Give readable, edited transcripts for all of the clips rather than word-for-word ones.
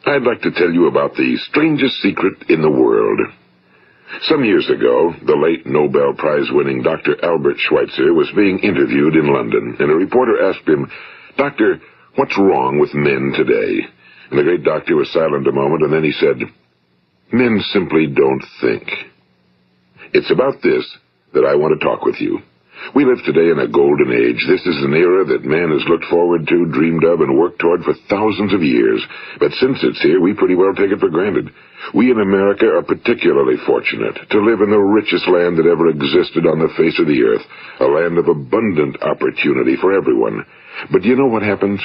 I'd like to tell you about the strangest secret in the world. Some years ago, the late Nobel Prize-winning Dr. Albert Schweitzer was being interviewed in London, and a reporter asked him, "Doctor, what's wrong with men today?" And the great doctor was silent a moment, and then he said, "Men simply don't think." It's about this that I want to talk with you. We live today in a golden age. This is an era that man has looked forward to, dreamed of, and worked toward for thousands of years. But since it's here, we pretty well take it for granted. We in America are particularly fortunate to live in the richest land that ever existed on the face of the earth, a land of abundant opportunity for everyone. But do you know what happens?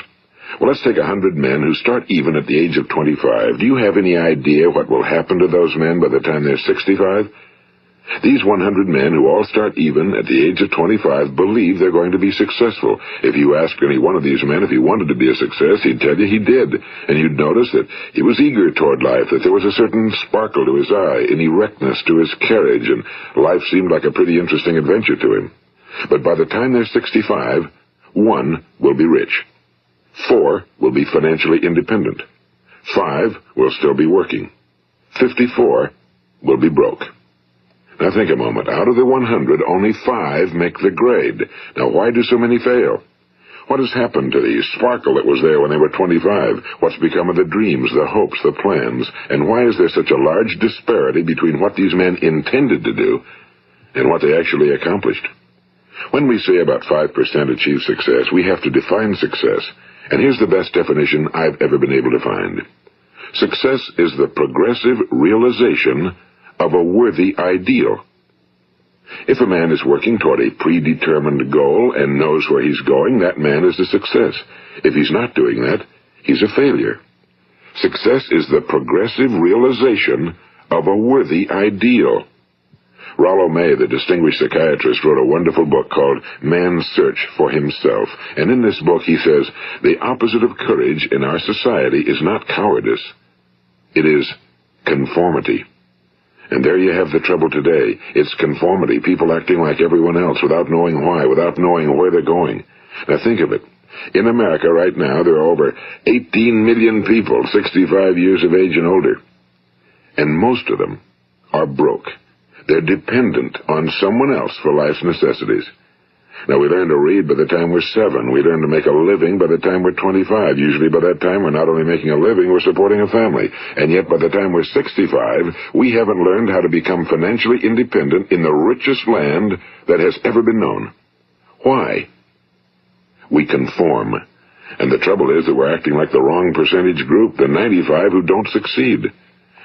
Well, let's take 100 men who start even at the age of 25. Do you have any idea what will happen to those men by the time they're 65? These 100 men who all start even at the age of 25 believe they're going to be successful. If you asked any one of these men if he wanted to be a success, he'd tell you he did. And you'd notice that he was eager toward life, that there was a certain sparkle to his eye, an erectness to his carriage, and life seemed like a pretty interesting adventure to him. But by the time they're 65, 1 will be rich. 4 will be financially independent. 5 will still be working. 54 will be broke. Now think a moment. Out of the 100, only 5 make the grade. Now why do so many fail? What has happened to the sparkle that was there when they were 25? What's become of the dreams, the hopes, the plans? And why is there such a large disparity between what these men intended to do and what they actually accomplished? When we say about 5% achieve success, we have to define success. And here's the best definition I've ever been able to find. Success is the progressive realization of a worthy ideal. If a man is working toward a predetermined goal and knows where he's going, that man is a success. If he's not doing that, he's a failure. Success is the progressive realization of a worthy ideal. Rollo May, the distinguished psychiatrist, wrote a wonderful book called Man's Search for Himself. And in this book he says, the opposite of courage in our society is not cowardice. It is conformity. And there you have the trouble today. It's conformity, people acting like everyone else without knowing why, without knowing where they're going. Now think of it. In America right now, there are over 18 million people 65 years of age and older. And most of them are broke. They're dependent on someone else for life's necessities. Now, we learn to read by the time we're 7. We learn to make a living by the time we're 25. Usually by that time, we're not only making a living, we're supporting a family. And yet by the time we're 65, we haven't learned how to become financially independent in the richest land that has ever been known. Why? We conform. And the trouble is that we're acting like the wrong percentage group, the 95 who don't succeed.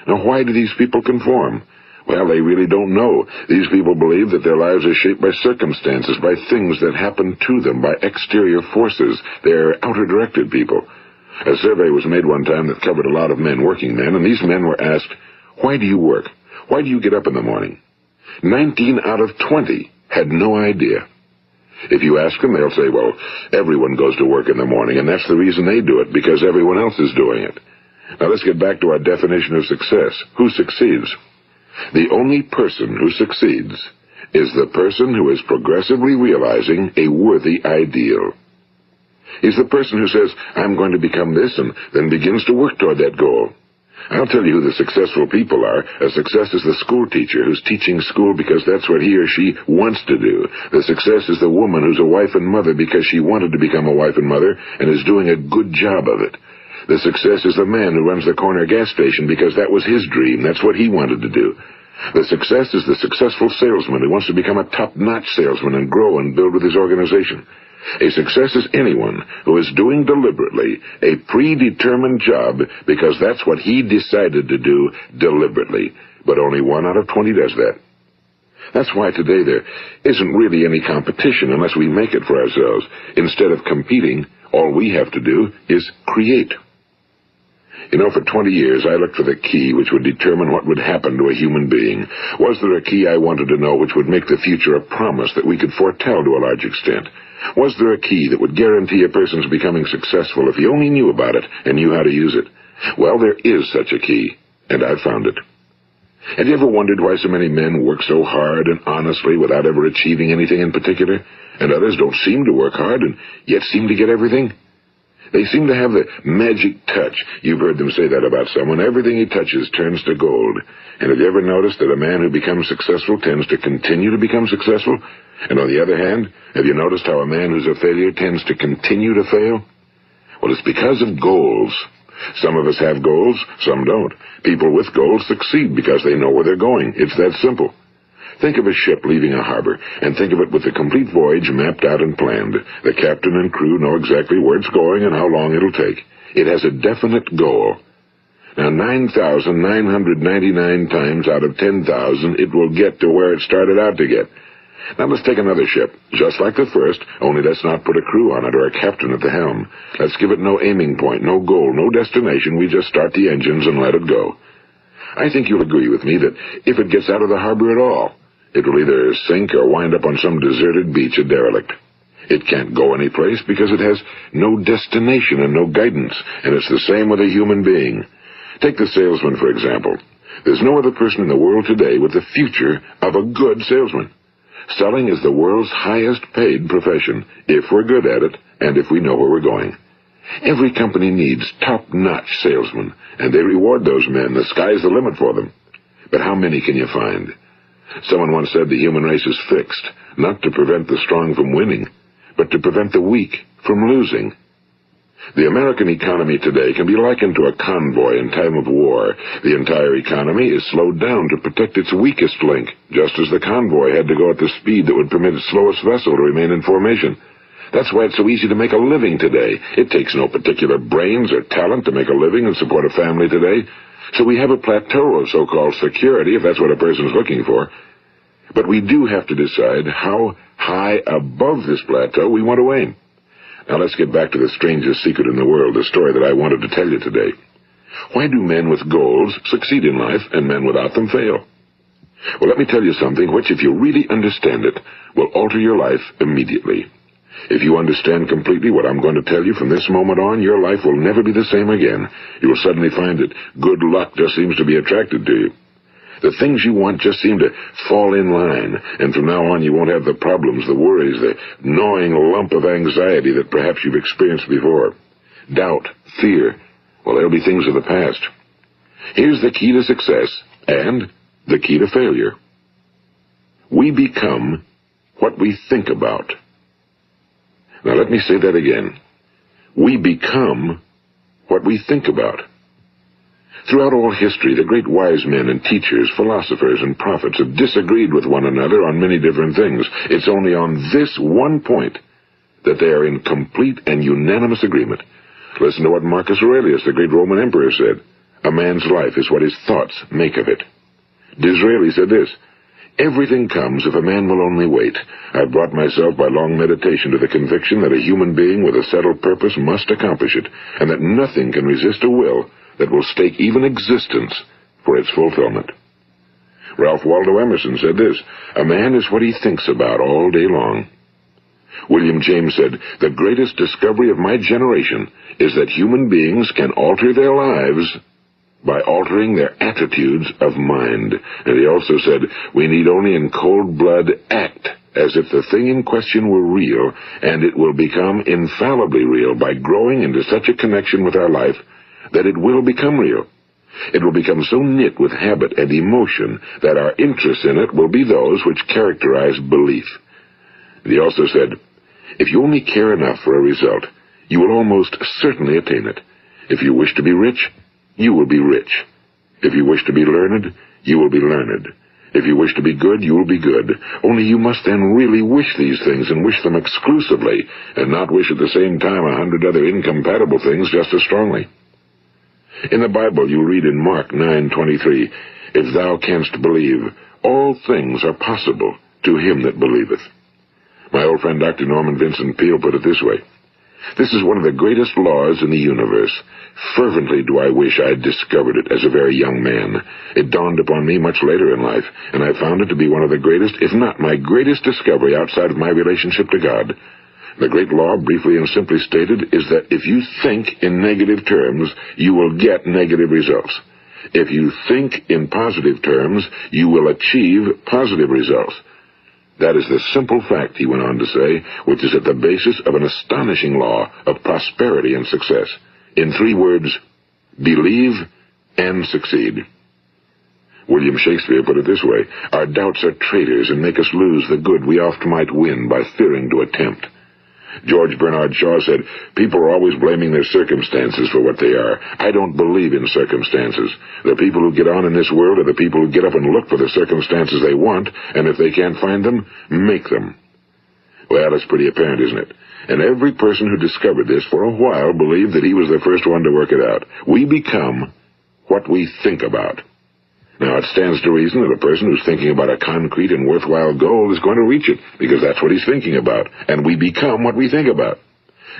Now, why do these people conform? Well, they really don't know. These people believe that their lives are shaped by circumstances, by things that happen to them, by exterior forces. They're outer-directed people. A survey was made one time that covered a lot of men, working men, and these men were asked, "Why do you work? Why do you get up in the morning?" 19 out of 20 had no idea. If you ask them, they'll say, well, everyone goes to work in the morning, and that's the reason they do it, because everyone else is doing it. Now let's get back to our definition of success. Who succeeds? The only person who succeeds is the person who is progressively realizing a worthy ideal. He's the person who says, I'm going to become this, and then begins to work toward that goal. I'll tell you who the successful people are. A success is the school teacher who's teaching school because that's what he or she wants to do. The success is the woman who's a wife and mother because she wanted to become a wife and mother and is doing a good job of it. The success is the man who runs the corner gas station because that was his dream. That's what he wanted to do. The success is the successful salesman who wants to become a top-notch salesman and grow and build with his organization. A success is anyone who is doing deliberately a predetermined job because that's what he decided to do deliberately. But only 1 out of 20 does that. That's why today there isn't really any competition unless we make it for ourselves. Instead of competing, all we have to do is create. You know, for 20 years I looked for the key which would determine what would happen to a human being. Was there a key I wanted to know which would make the future a promise that we could foretell to a large extent? Was there a key that would guarantee a person's becoming successful if he only knew about it and knew how to use it? Well, there is such a key, and I've found it. Have you ever wondered why so many men work so hard and honestly without ever achieving anything in particular, and others don't seem to work hard and yet seem to get everything? They seem to have the magic touch. You've heard them say that about someone. Everything he touches turns to gold. And have you ever noticed that a man who becomes successful tends to continue to become successful? And on the other hand, have you noticed how a man who's a failure tends to continue to fail? Well, it's because of goals. Some of us have goals, some don't. People with goals succeed because they know where they're going. It's that simple. Think of a ship leaving a harbor, and think of it with the complete voyage mapped out and planned. The captain and crew know exactly where it's going and how long it'll take. It has a definite goal. Now, 9,999 times out of 10,000, it will get to where it started out to get. Now, let's take another ship, just like the first, only let's not put a crew on it or a captain at the helm. Let's give it no aiming point, no goal, no destination. We just start the engines and let it go. I think you'll agree with me that if it gets out of the harbor at all, it will either sink or wind up on some deserted beach, a derelict. It can't go anyplace because it has no destination and no guidance, and it's the same with a human being. Take the salesman, for example. There's no other person in the world today with the future of a good salesman. Selling is the world's highest paid profession, if we're good at it and if we know where we're going. Every company needs top-notch salesmen, and they reward those men. The sky's the limit for them. But how many can you find? Someone once said the human race is fixed, not to prevent the strong from winning, but to prevent the weak from losing. The American economy today can be likened to a convoy in time of war. The entire economy is slowed down to protect its weakest link, just as the convoy had to go at the speed that would permit its slowest vessel to remain in formation. That's why it's so easy to make a living today. It takes no particular brains or talent to make a living and support a family today. So we have a plateau of so-called security, if that's what a person's looking for. But we do have to decide how high above this plateau we want to aim. Now let's get back to the strangest secret in the world, the story that I wanted to tell you today. Why do men with goals succeed in life and men without them fail? Well, let me tell you something which, if you really understand it, will alter your life immediately. If you understand completely what I'm going to tell you from this moment on, your life will never be the same again. You will suddenly find that good luck just seems to be attracted to you. The things you want just seem to fall in line, and from now on you won't have the problems, the worries, the gnawing lump of anxiety that perhaps you've experienced before. Doubt, fear, well, they'll be things of the past. Here's the key to success and the key to failure. We become what we think about. Now let me say that again. We become what we think about. Throughout all history, the great wise men and teachers, philosophers and prophets have disagreed with one another on many different things. It's only on this one point that they are in complete and unanimous agreement. Listen to what Marcus Aurelius, the great Roman emperor, said. A man's life is what his thoughts make of it. Disraeli said this, everything comes if a man will only wait. I've brought myself by long meditation to the conviction that a human being with a settled purpose must accomplish it, and that nothing can resist a will that will stake even existence for its fulfillment. Ralph Waldo Emerson said this, a man is what he thinks about all day long. William James said, the greatest discovery of my generation is that human beings can alter their lives by altering their attitudes of mind. And he also said, we need only in cold blood act as if the thing in question were real, and it will become infallibly real by growing into such a connection with our life that it will become real. It will become so knit with habit and emotion that our interest in it will be those which characterize belief. And he also said, if you only care enough for a result, you will almost certainly attain it. If you wish to be rich, you will be rich. If you wish to be learned, you will be learned. If you wish to be good, you will be good. Only you must then really wish these things and wish them exclusively, and not wish at the same time 100 other incompatible things just as strongly. In the Bible, you read in Mark 9:23, if thou canst believe, all things are possible to him that believeth. My old friend Dr. Norman Vincent Peale put it this way, this is one of the greatest laws in the universe. Fervently do I wish I had discovered it as a very young man. It dawned upon me much later in life, and I found it to be one of the greatest, if not my greatest discovery outside of my relationship to God. The great law, briefly and simply stated, is that if you think in negative terms, you will get negative results. If you think in positive terms, you will achieve positive results. That is the simple fact, he went on to say, which is at the basis of an astonishing law of prosperity and success. In 3 words, believe and succeed. William Shakespeare put it this way: our doubts are traitors and make us lose the good we oft might win by fearing to attempt. George Bernard Shaw said, people are always blaming their circumstances for what they are. I don't believe in circumstances. The people who get on in this world are the people who get up and look for the circumstances they want, and if they can't find them, make them. Well, it's pretty apparent, isn't it? And every person who discovered this for a while believed that he was the first one to work it out. We become what we think about. Now, it stands to reason that a person who's thinking about a concrete and worthwhile goal is going to reach it, because that's what he's thinking about, and we become what we think about.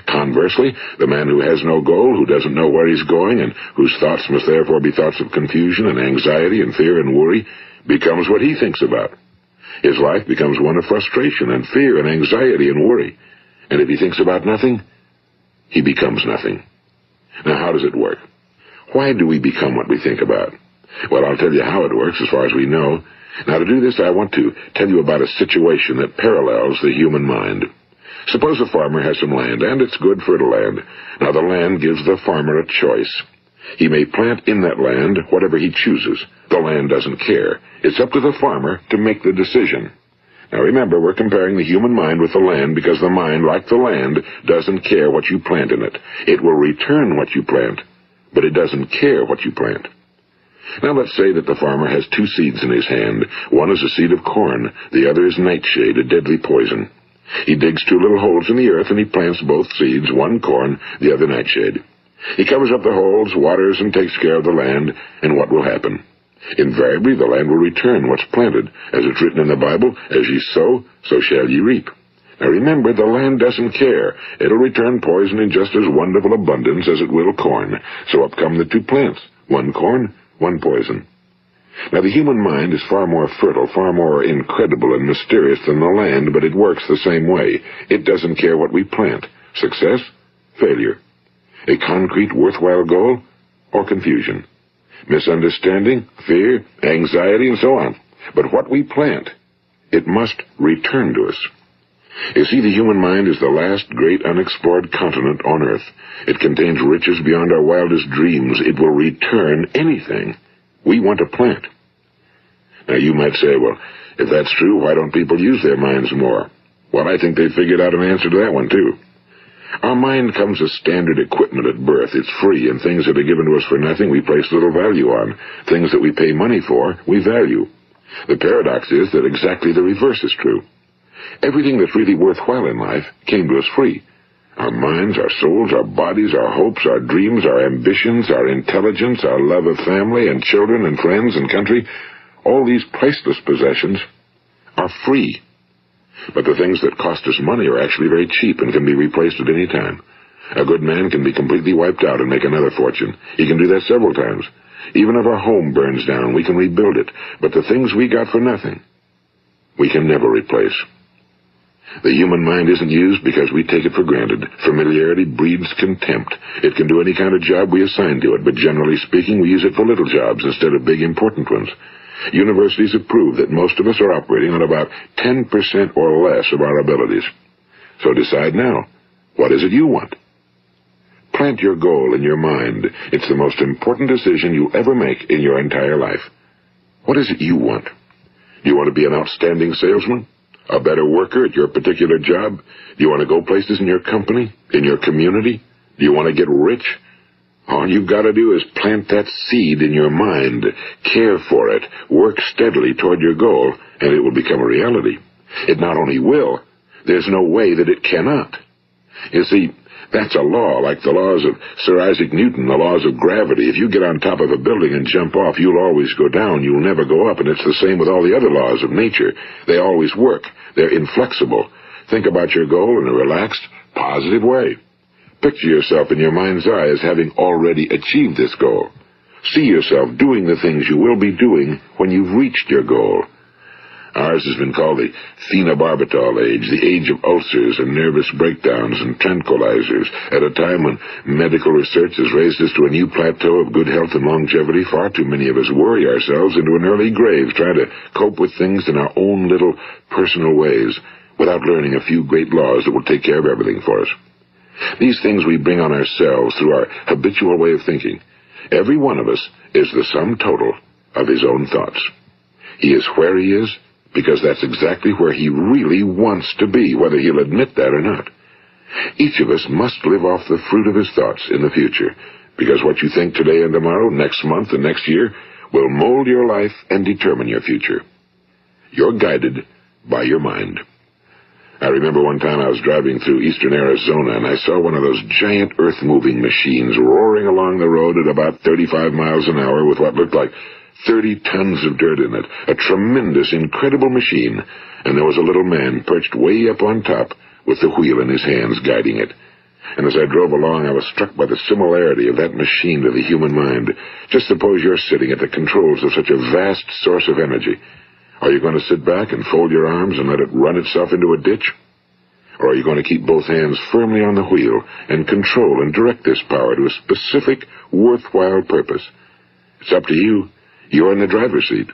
Conversely, the man who has no goal, who doesn't know where he's going, and whose thoughts must therefore be thoughts of confusion and anxiety and fear and worry, becomes what he thinks about. His life becomes one of frustration and fear and anxiety and worry. And if he thinks about nothing, he becomes nothing. Now, how does it work? Why do we become what we think about? Well, I'll tell you how it works as far as we know. Now, to do this, I want to tell you about a situation that parallels the human mind. Suppose a farmer has some land, and it's good fertile land. Now, the land gives the farmer a choice. He may plant in that land whatever he chooses. The land doesn't care. It's up to the farmer to make the decision. Now, remember, we're comparing the human mind with the land because the mind, like the land, doesn't care what you plant in it. It will return what you plant, but it doesn't care what you plant. Now, let's say that the farmer has 2 seeds in his hand. One is a seed of corn. The other is nightshade, a deadly poison. He digs 2 little holes in the earth, and he plants both seeds, one corn, the other nightshade. He covers up the holes, waters, and takes care of the land, and what will happen? Invariably, the land will return what's planted. As it's written in the Bible, as ye sow, so shall ye reap. Now remember, the land doesn't care. It'll return poison in just as wonderful abundance as it will corn. So up come the 2 plants, one corn, one poison. Now, the human mind is far more fertile, far more incredible and mysterious than the land, but it works the same way. It doesn't care what we plant. Success, failure. A concrete, worthwhile goal, or confusion. Misunderstanding, fear, anxiety, and so on. But what we plant, it must return to us. You see, the human mind is the last great unexplored continent on Earth. It contains riches beyond our wildest dreams. It will return anything we want to plant. Now, you might say, well, if that's true, why don't people use their minds more? Well, I think they figured out an answer to that one, too. Our mind comes as standard equipment at birth. It's free, and things that are given to us for nothing we place little value on. Things that we pay money for, we value. The paradox is that exactly the reverse is true. Everything that's really worthwhile in life came to us free. Our minds, our souls, our bodies, our hopes, our dreams, our ambitions, our intelligence, our love of family and children and friends and country, all these priceless possessions are free. But the things that cost us money are actually very cheap and can be replaced at any time. A good man can be completely wiped out and make another fortune. He can do that several times. Even if our home burns down, we can rebuild it. But the things we got for nothing, we can never replace. The human mind isn't used because we take it for granted. Familiarity breeds contempt. It can do any kind of job we assign to it, but generally speaking, we use it for little jobs instead of big, important ones. Universities have proved that most of us are operating on about 10% or less of our abilities. So decide now, what is it you want? Plant your goal in your mind. It's the most important decision you'll ever make in your entire life. What is it you want? Do you want to be an outstanding salesman? A better worker at your particular job? Do you want to go places in your company? In your community? Do you want to get rich? All you've got to do is plant that seed in your mind, care for it, work steadily toward your goal, and it will become a reality. It not only will, there's no way that it cannot. You see, that's a law, like the laws of Sir Isaac Newton, the laws of gravity. If you get on top of a building and jump off, you'll always go down. You'll never go up, and it's the same with all the other laws of nature. They always work. They're inflexible. Think about your goal in a relaxed, positive way. Picture yourself in your mind's eye as having already achieved this goal. See yourself doing the things you will be doing when you've reached your goal. Ours has been called the phenobarbital age, the age of ulcers and nervous breakdowns and tranquilizers. At a time when medical research has raised us to a new plateau of good health and longevity, far too many of us worry ourselves into an early grave trying to cope with things in our own little personal ways without learning a few great laws that will take care of everything for us. These things we bring on ourselves through our habitual way of thinking. Every one of us is the sum total of his own thoughts. He is where he is because that's exactly where he really wants to be, whether he'll admit that or not. Each of us must live off the fruit of his thoughts in the future, because what you think today and tomorrow, next month and next year, will mold your life and determine your future. You're guided by your mind. I remember one time I was driving through eastern Arizona, and I saw one of those giant earth-moving machines roaring along the road at about 35 miles an hour with what looked like 30 tons of dirt in it. A tremendous, incredible machine, and there was a little man perched way up on top with the wheel in his hands guiding it. And as I drove along, I was struck by the similarity of that machine to the human mind. Just suppose you're sitting at the controls of such a vast source of energy. Are you going to sit back and fold your arms and let it run itself into a ditch? Or are you going to keep both hands firmly on the wheel and control and direct this power to a specific, worthwhile purpose? It's up to you. You're in the driver's seat.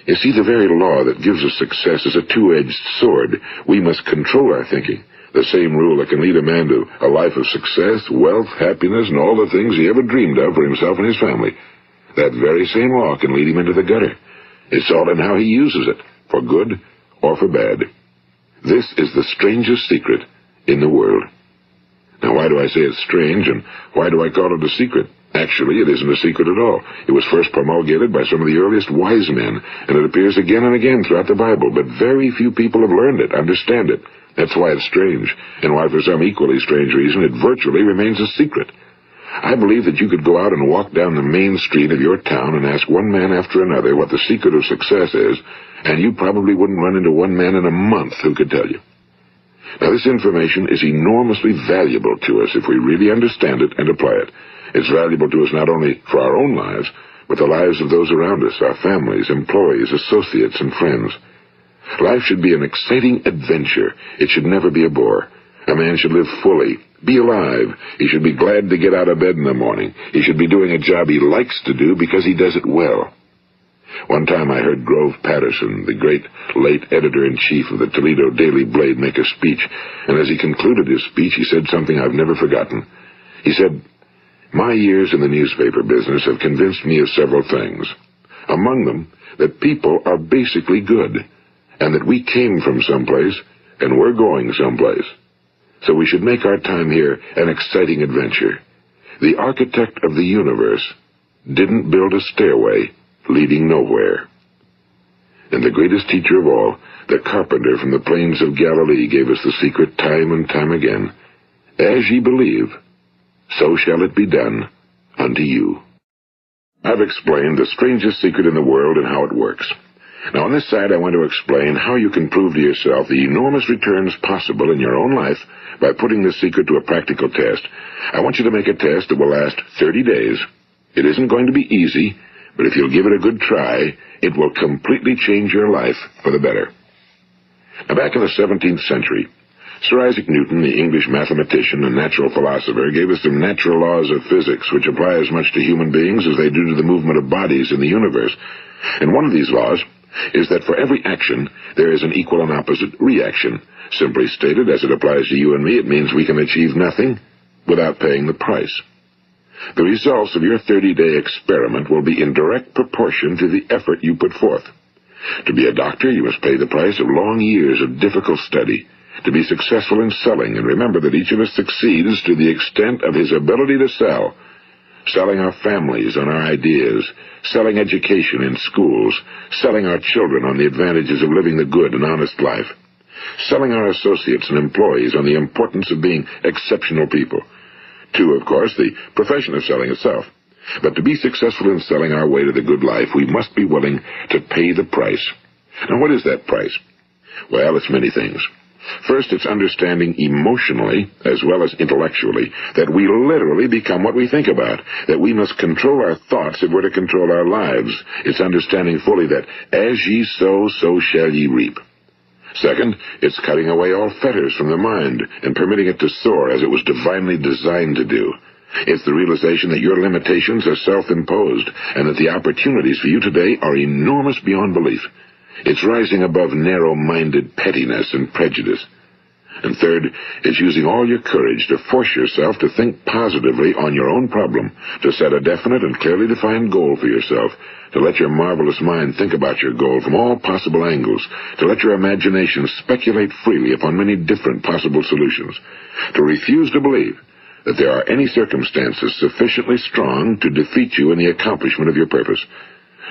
You see, the very law that gives us success is a two-edged sword. We must control our thinking. The same rule that can lead a man to a life of success, wealth, happiness, and all the things he ever dreamed of for himself and his family. That very same law can lead him into the gutter. It's all in how he uses it, for good or for bad. This is the strangest secret in the world. Now, why do I say it's strange, and why do I call it a secret? Actually, it isn't a secret at all. It was first promulgated by some of the earliest wise men, and it appears again and again throughout the Bible, but very few people have learned it, understand it. That's why it's strange, and why for some equally strange reason it virtually remains a secret. I believe that you could go out and walk down the main street of your town and ask one man after another what the secret of success is, and you probably wouldn't run into one man in a month who could tell you. Now, this information is enormously valuable to us if we really understand it and apply it. It's valuable to us not only for our own lives, but the lives of those around us, our families, employees, associates, and friends. Life should be an exciting adventure. It should never be a bore. A man should live fully, be alive. He should be glad to get out of bed in the morning. He should be doing a job he likes to do because he does it well. One time I heard Grove Patterson, the great late editor-in-chief of the Toledo Daily Blade, make a speech, and as he concluded his speech, he said something I've never forgotten. He said, "My years in the newspaper business have convinced me of several things. Among them, that people are basically good, and that we came from someplace, and we're going someplace. So we should make our time here an exciting adventure. The architect of the universe didn't build a stairway leading nowhere." And the greatest teacher of all, the carpenter from the plains of Galilee, gave us the secret time and time again. As ye believe, so shall it be done unto you. I've explained the strangest secret in the world and how it works. Now, on this side, I want to explain how you can prove to yourself the enormous returns possible in your own life by putting this secret to a practical test. I want you to make a test that will last 30 days. It isn't going to be easy, but if you'll give it a good try, it will completely change your life for the better. Now, back in the 17th century, Sir Isaac Newton, the English mathematician and natural philosopher, gave us some natural laws of physics which apply as much to human beings as they do to the movement of bodies in the universe. And one of these laws is that for every action, there is an equal and opposite reaction. Simply stated, as it applies to you and me, it means we can achieve nothing without paying the price. The results of your 30-day experiment will be in direct proportion to the effort you put forth. To be a doctor, you must pay the price of long years of difficult study. To be successful in selling, and remember that each of us succeeds to the extent of his ability to sell. Selling our families on our ideas, selling education in schools, selling our children on the advantages of living the good and honest life, selling our associates and employees on the importance of being exceptional people. To, of course, the profession of selling itself. But to be successful in selling our way to the good life, we must be willing to pay the price. Now, what is that price? Well, it's many things. First, it's understanding emotionally, as well as intellectually, that we literally become what we think about, that we must control our thoughts if we're to control our lives. It's understanding fully that as ye sow, so shall ye reap. Second, it's cutting away all fetters from the mind and permitting it to soar as it was divinely designed to do. It's the realization that your limitations are self-imposed and that the opportunities for you today are enormous beyond belief. It's rising above narrow-minded pettiness and prejudice. And third, it's using all your courage to force yourself to think positively on your own problem, to set a definite and clearly defined goal for yourself, to let your marvelous mind think about your goal from all possible angles, to let your imagination speculate freely upon many different possible solutions, to refuse to believe that there are any circumstances sufficiently strong to defeat you in the accomplishment of your purpose,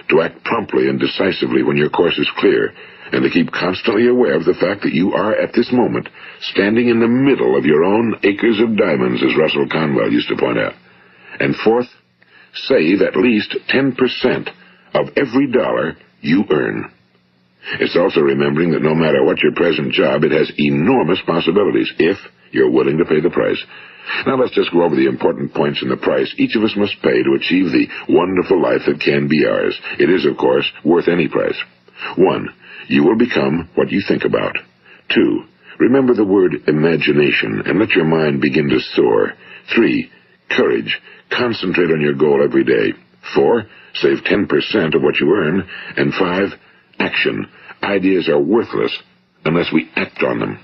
to act promptly and decisively when your course is clear, and to keep constantly aware of the fact that you are, at this moment, standing in the middle of your own acres of diamonds, as Russell Conwell used to point out. And fourth, save at least 10% of every dollar you earn. It's also remembering that no matter what your present job, it has enormous possibilities, if you're willing to pay the price. Now let's just go over the important points in the price each of us must pay to achieve the wonderful life that can be ours. It is, of course, worth any price. 1. You will become what you think about. 2. Remember the word imagination and let your mind begin to soar. 3. Courage. Concentrate on your goal every day. 4. Save 10% of what you earn. And 5. Action. Ideas are worthless unless we act on them.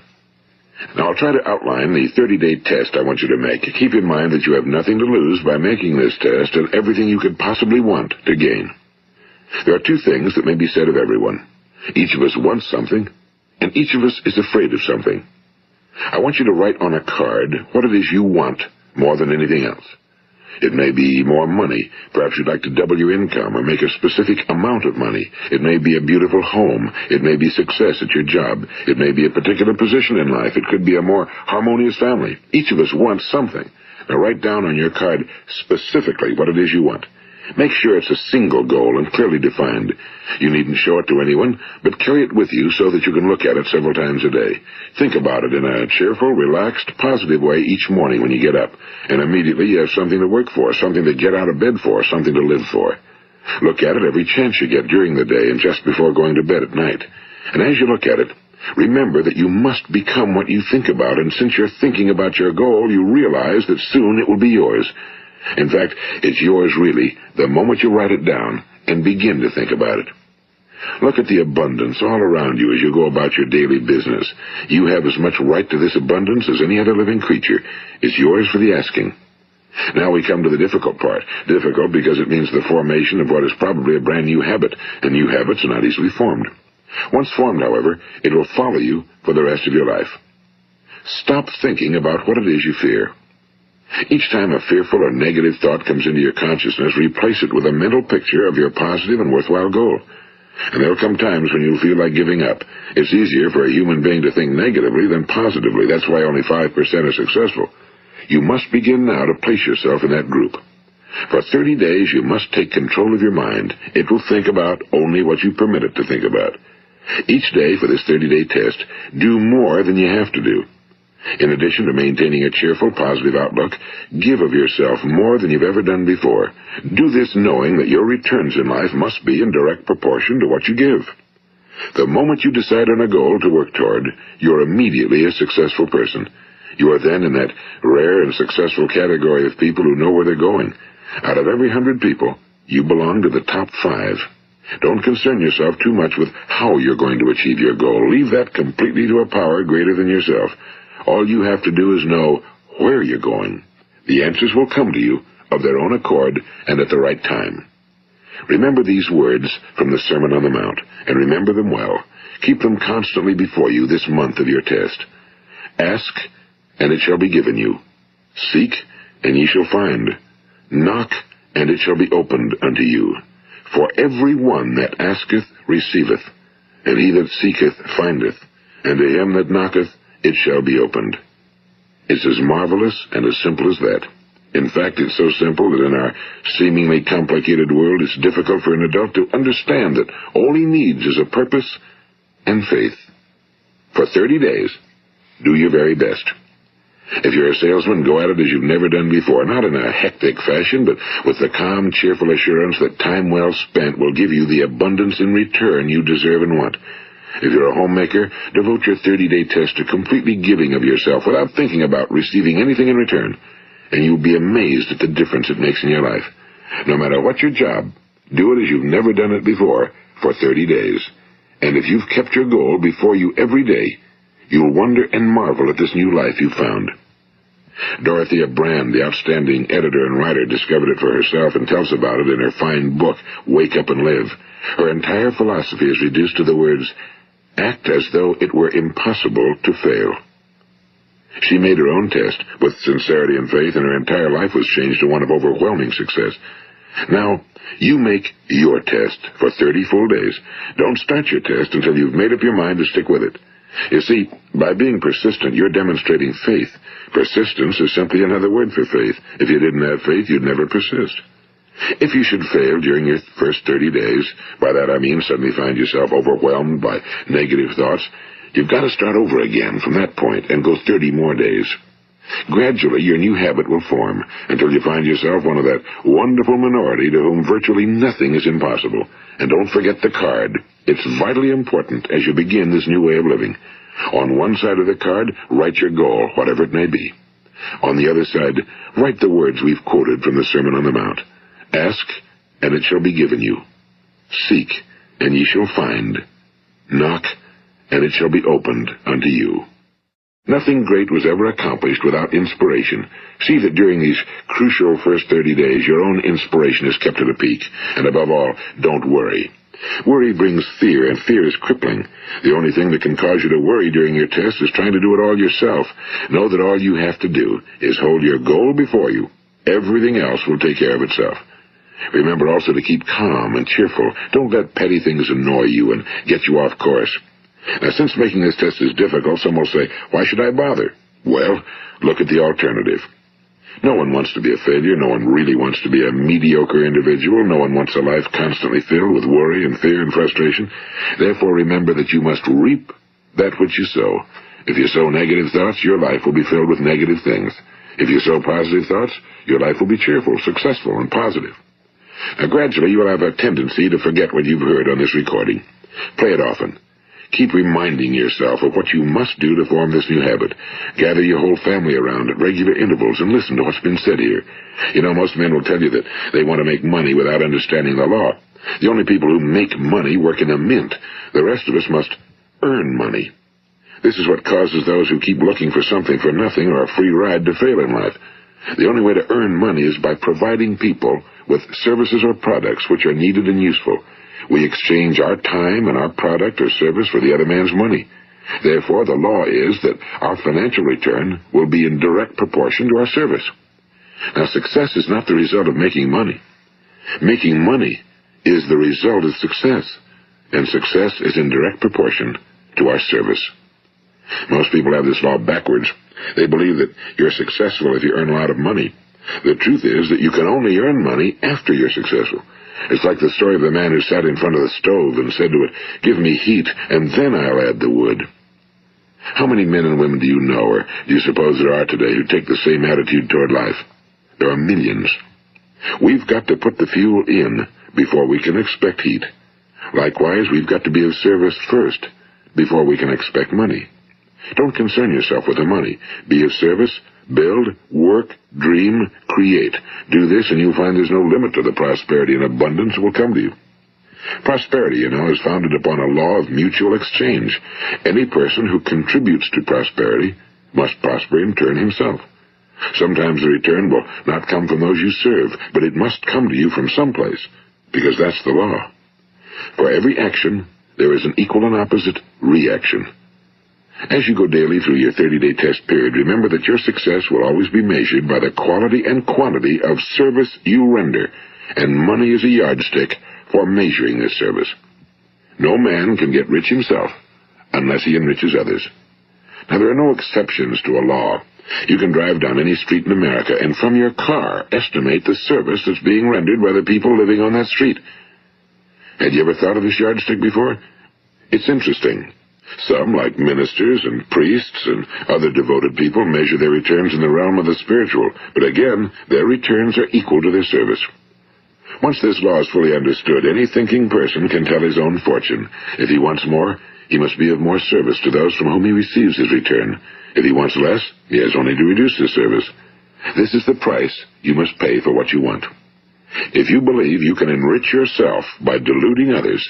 Now, I'll try to outline the 30-day test I want you to make. Keep in mind that you have nothing to lose by making this test and everything you could possibly want to gain. There are 2 things that may be said of everyone. Each of us wants something, and each of us is afraid of something. I want you to write on a card what it is you want more than anything else. It may be more money. Perhaps you'd like to double your income or make a specific amount of money. It may be a beautiful home. It may be success at your job. It may be a particular position in life. It could be a more harmonious family. Each of us wants something. Now write down on your card specifically what it is you want. Make sure it's a single goal and clearly defined. You needn't show it to anyone, but carry it with you so that you can look at it several times a day. Think about it in a cheerful, relaxed, positive way each morning when you get up, and immediately you have something to work for, something to get out of bed for, something to live for. Look at it every chance you get during the day and just before going to bed at night. And as you look at it, remember that you must become what you think about, and since you're thinking about your goal, you realize that soon it will be yours. In fact, it's yours really the moment you write it down and begin to think about it. Look at the abundance all around you as you go about your daily business. You have as much right to this abundance as any other living creature. It's yours for the asking. Now we come to the difficult part. Difficult because it means the formation of what is probably a brand new habit, and new habits are not easily formed. Once formed, however, it will follow you for the rest of your life. Stop thinking about what it is you fear. Each time a fearful or negative thought comes into your consciousness, replace it with a mental picture of your positive and worthwhile goal. And there will come times when you'll feel like giving up. It's easier for a human being to think negatively than positively. That's why only 5% are successful. You must begin now to place yourself in that group. For 30 days, you must take control of your mind. It will think about only what you permit it to think about. Each day for this 30-day test, do more than you have to do. In addition to maintaining a cheerful, positive outlook, give of yourself more than you've ever done before. Do this knowing that your returns in life must be in direct proportion to what you give. The moment you decide on a goal to work toward, you're immediately a successful person. You are then in that rare and successful category of people who know where they're going. Out of every 100 people, you belong to the top 5. Don't concern yourself too much with how you're going to achieve your goal. Leave that completely to a power greater than yourself. All you have to do is know where you're going. The answers will come to you of their own accord and at the right time. Remember these words from the Sermon on the Mount, and remember them well. Keep them constantly before you this month of your test. Ask, and it shall be given you. Seek, and ye shall find. Knock, and it shall be opened unto you. For every one that asketh receiveth, and he that seeketh findeth, and to him that knocketh it shall be opened. It's as marvelous and as simple as that. In fact, it's so simple that in our seemingly complicated world, it's difficult for an adult to understand that all he needs is a purpose and faith. For 30 days, Do your very best. If you're a salesman, go at it as you've never done before, not in a hectic fashion, but with the calm, cheerful assurance that time well spent will give you the abundance in return you deserve and want. If you're a homemaker, devote your 30-day test to completely giving of yourself without thinking about receiving anything in return, and you'll be amazed at the difference it makes in your life. No matter what your job, do it as you've never done it before for 30 days. And if you've kept your goal before you every day, you'll wonder and marvel at this new life you've found. Dorothea Brand, the outstanding editor and writer, discovered it for herself and tells about it in her fine book, Wake Up and Live. Her entire philosophy is reduced to the words, act as though it were impossible to fail. She made her own test with sincerity and faith, and her entire life was changed to one of overwhelming success. Now, you make your test for 30 full days. Don't start your test until you've made up your mind to stick with it. You see, by being persistent, you're demonstrating faith. Persistence is simply another word for faith. If you didn't have faith, you'd never persist. If you should fail during your first 30 days, by that I mean suddenly find yourself overwhelmed by negative thoughts, you've got to start over again from that point and go 30 more days. Gradually, your new habit will form until you find yourself one of that wonderful minority to whom virtually nothing is impossible. And don't forget the card. It's vitally important as you begin this new way of living. On one side of the card, write your goal, whatever it may be. On the other side, write the words we've quoted from the Sermon on the Mount. Ask, and it shall be given you. Seek, and ye shall find. Knock, and it shall be opened unto you. Nothing great was ever accomplished without inspiration. See that during these crucial first 30 days, your own inspiration is kept at a peak. And above all, don't worry. Worry brings fear, and fear is crippling. The only thing that can cause you to worry during your test is trying to do it all yourself. Know that all you have to do is hold your goal before you. Everything else will take care of itself. Remember also to keep calm and cheerful. Don't let petty things annoy you and get you off course. Now, since making this test is difficult, some will say, why should I bother? Well, look at the alternative. No one wants to be a failure. No one really wants to be a mediocre individual. No one wants a life constantly filled with worry and fear and frustration. Therefore, remember that you must reap that which you sow. If you sow negative thoughts, your life will be filled with negative things. If you sow positive thoughts, your life will be cheerful, successful, and positive. Now, gradually, you will have a tendency to forget what you've heard on this recording. Play it often. Keep reminding yourself of what you must do to form this new habit. Gather your whole family around at regular intervals and listen to what's been said here. You know, most men will tell you that they want to make money without understanding the law. The only people who make money work in a mint. The rest of us must earn money. This is what causes those who keep looking for something for nothing or a free ride to fail in life. The only way to earn money is by providing people with services or products which are needed and useful. We exchange our time and our product or service for the other man's money. Therefore, the law is that our financial return will be in direct proportion to our service. Now, success is not the result of making money. Making money is the result of success, and success is in direct proportion to our service. Most people have this law backwards. They believe that you're successful if you earn a lot of money. The truth is that you can only earn money after you're successful. It's like the story of the man who sat in front of the stove and said to it, "Give me heat, and then I'll add the wood." How many men and women do you know, or do you suppose there are today, who take the same attitude toward life? There are millions. We've got to put the fuel in before we can expect heat. Likewise, we've got to be of service first before we can expect money. Don't concern yourself with the money. Be of service. Build, work, dream, create. Do this, and you'll find there's no limit to the prosperity and abundance that will come to you. Prosperity, you know, is founded upon a law of mutual exchange. Any person who contributes to prosperity must prosper in turn himself. Sometimes the return will not come from those you serve, but it must come to you from someplace, because that's the law. For every action, there is an equal and opposite reaction. As you go daily through your 30-day test period, remember that your success will always be measured by the quality and quantity of service you render, and money is a yardstick for measuring this service. No man can get rich himself unless he enriches others. Now, there are no exceptions to a law. You can drive down any street in America and from your car estimate the service that's being rendered by the people living on that street. Had you ever thought of this yardstick before? It's interesting. Some, like ministers and priests and other devoted people, measure their returns in the realm of the spiritual, but again, their returns are equal to their service. Once this law is fully understood, any thinking person can tell his own fortune. If he wants more, he must be of more service to those from whom he receives his return. If he wants less, he has only to reduce his service. This is the price you must pay for what you want. If you believe you can enrich yourself by deluding others,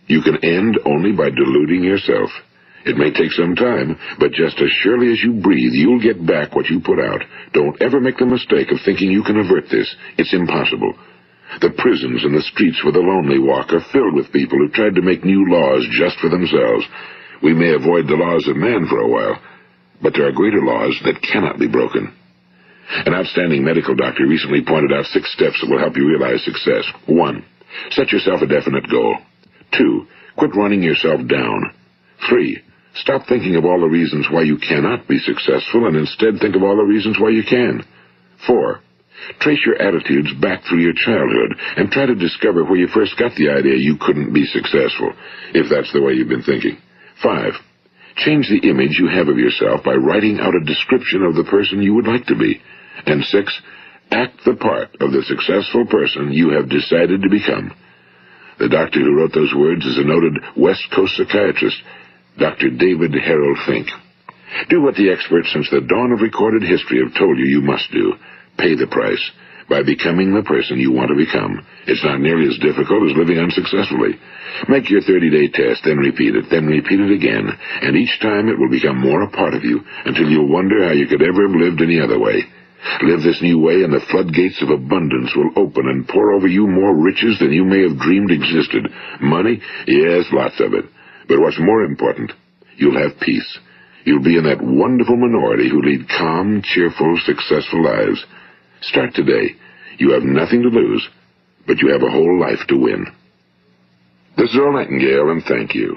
you can end only by deluding yourself. It may take some time, but just as surely as you breathe, you'll get back what you put out. Don't ever make the mistake of thinking you can avert this. It's impossible. The prisons and the streets where the lonely walk are filled with people who tried to make new laws just for themselves. We may avoid the laws of man for a while, but there are greater laws that cannot be broken. An outstanding medical doctor recently pointed out 6 steps that will help you realize success. 1. Set yourself a definite goal. 2. Quit running yourself down. 3. Stop thinking of all the reasons why you cannot be successful and instead think of all the reasons why you can. 4. Trace your attitudes back through your childhood and try to discover where you first got the idea you couldn't be successful, if that's the way you've been thinking. 5. Change the image you have of yourself by writing out a description of the person you would like to be. And 6. Act the part of the successful person you have decided to become. The doctor who wrote those words is a noted West Coast psychiatrist, Dr. David Harold Fink. Do what the experts since the dawn of recorded history have told you must do. Pay the price by becoming the person you want to become. It's not nearly as difficult as living unsuccessfully. Make your 30-day test, then repeat it again, and each time it will become more a part of you until you'll wonder how you could ever have lived any other way. Live this new way, and the floodgates of abundance will open and pour over you more riches than you may have dreamed existed. Money? Yes, lots of it. But what's more important, you'll have peace. You'll be in that wonderful minority who lead calm, cheerful, successful lives. Start today. You have nothing to lose, but you have a whole life to win. This is Earl Nightingale, and thank you.